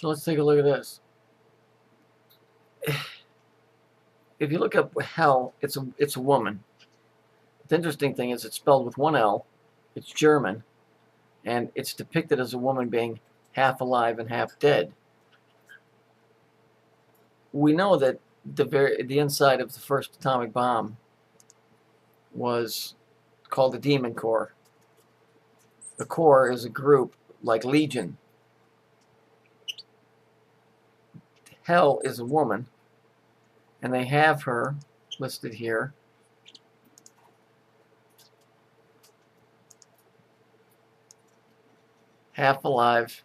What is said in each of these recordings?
So let's take a look at this. If you look up hell, it's a woman. The interesting thing is it's spelled with one L. It's German, and it's depicted as a woman being half alive and half dead. We know that the inside of the first atomic bomb was called the Demon Core. The core is a group like Legion. Hell is a woman, and they have her listed here. Half alive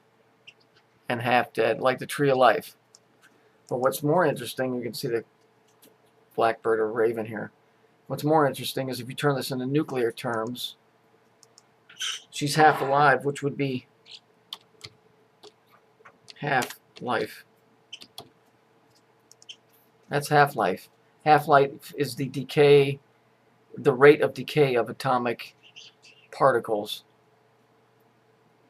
and half dead, like the tree of life. But what's more interesting, you can see the blackbird or raven here. What's more interesting is if you turn this into nuclear terms, she's half alive, which would be half-life. That's half-life. Half-life is the decay, the rate of decay of atomic particles.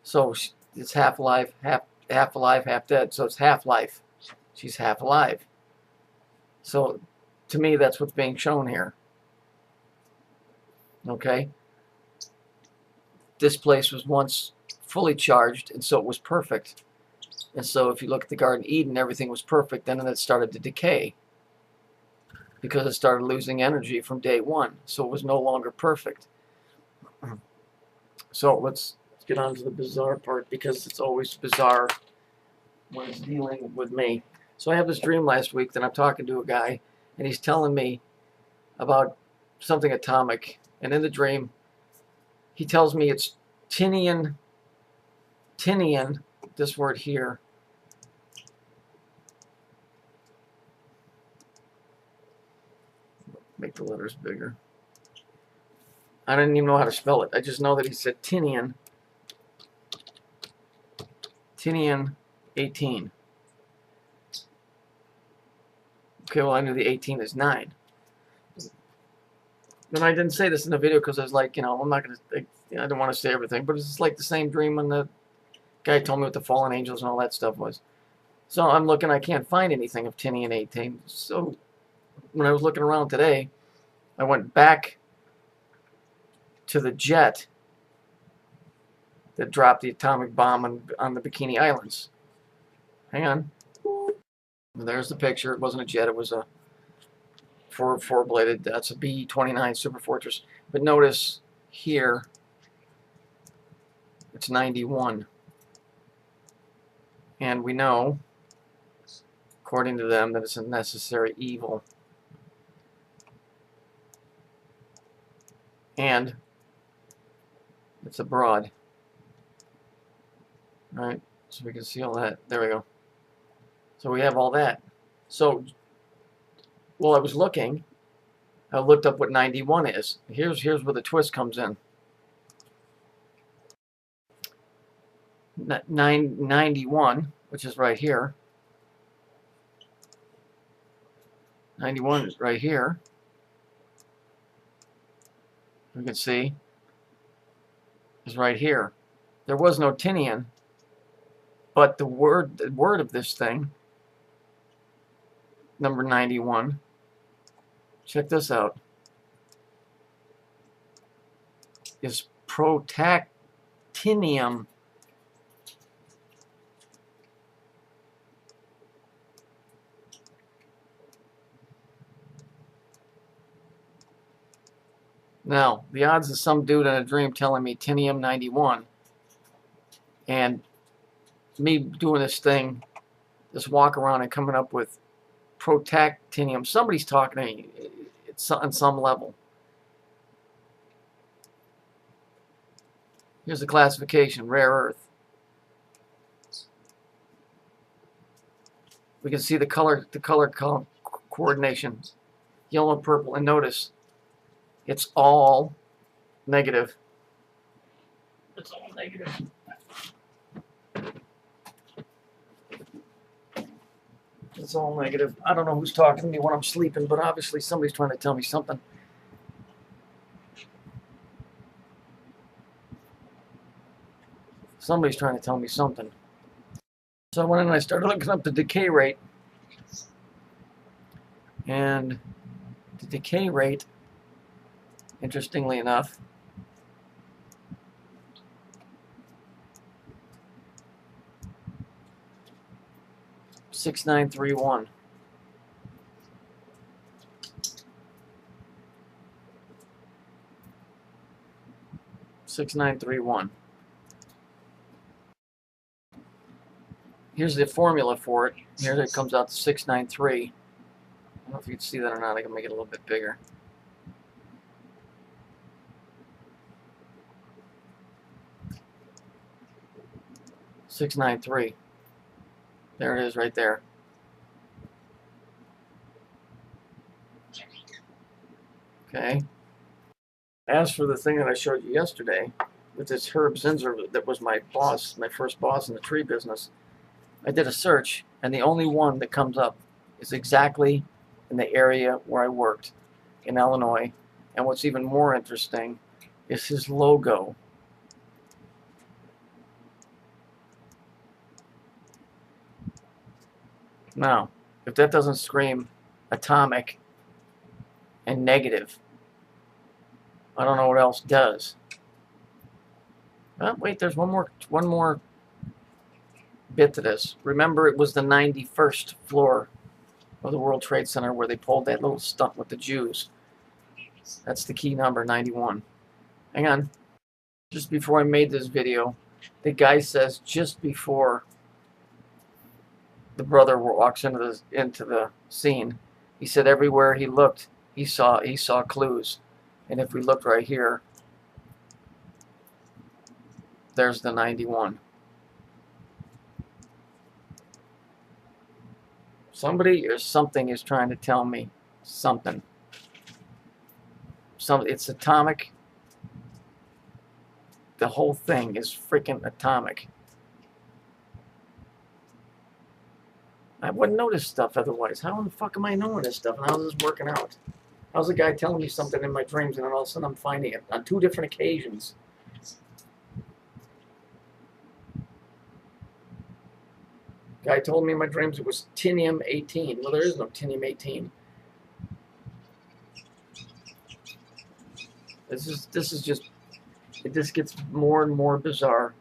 So it's half alive, half dead. So it's half-life. She's half alive. So to me, that's what's being shown here. Okay? This place was once fully charged, and so it was perfect. And so if you look at the Garden of Eden, everything was perfect. Then it started to decay because it started losing energy from day one. So it was no longer perfect. So let's get on to the bizarre part, because it's always bizarre when it's dealing with me. So I have this dream last week that I'm talking to a guy, and he's telling me about something atomic. And in the dream, he tells me it's tinian, this word here. Make the letters bigger. I didn't even know how to spell it. I just know that he said tinian 18. Okay, well, I knew the 18 is 9. And I didn't say this in the video because I was like, I'm not going to, I don't want to say everything, but it's just like the same dream when the guy told me what the fallen angels and all that stuff was. So I'm looking, I can't find anything of tinian 18. So when I was looking around today, I went back to the jet that dropped the atomic bomb on the Bikini Islands. Hang on. There's the picture. It wasn't a jet. It was a four-bladed. That's a B-29 Super Fortress. But notice here, it's 91. And we know, according to them, that it's a necessary evil. And it's abroad. All right, so we can see all that. There we go. So we have all that. So while I was looking, I looked up what 91 is. Here's where the twist comes in. 91, which is right here. 91 is right here. You can see is right here. There was no tinian, but the word of this thing, number 91. Check this out. Is protactinium. Now, the odds of some dude in a dream telling me tinium 91 and me doing this thing, this walk around and coming up with protactinium, somebody's talking to me on some level. Here's the classification: rare earth. We can see the color coordination, yellow and purple, and notice it's all negative. It's all negative. It's all negative. I don't know who's talking to me when I'm sleeping, but obviously somebody's trying to tell me something. Somebody's trying to tell me something. So I went in and I started looking up the decay rate. And the decay rate, interestingly enough, (6931). 6931. Here's the formula for it. Here it comes out to 693. I don't know if you can see that or not. I can make it a little bit bigger. (693). There it is right there. Okay. As for the thing that I showed you yesterday, with this Herb Zinzer that was my boss, my first boss in the tree business, I did a search, and the only one that comes up is exactly in the area where I worked in Illinois. And what's even more interesting is his logo. Now, if that doesn't scream atomic and negative, I don't know what else does. Oh, wait, there's one more bit to this. Remember, it was the 91st floor of the World Trade Center where they pulled that little stunt with the Jews. That's the key number, 91. Hang on. Just before I made this video, the guy says just before the brother walks into the scene, he said everywhere he looked, he saw clues. And if we look right here, there's the 91. Somebody or something is trying to tell me something. It's atomic. The whole thing is freaking atomic. I wouldn't know this stuff otherwise. How in the fuck am I knowing this stuff? And how's this working out? How's the guy telling me something in my dreams and then all of a sudden I'm finding it on 2 different occasions? Guy told me in my dreams it was Tinium-18. Well, there is no Tinium-18. This is just, it just gets more and more bizarre.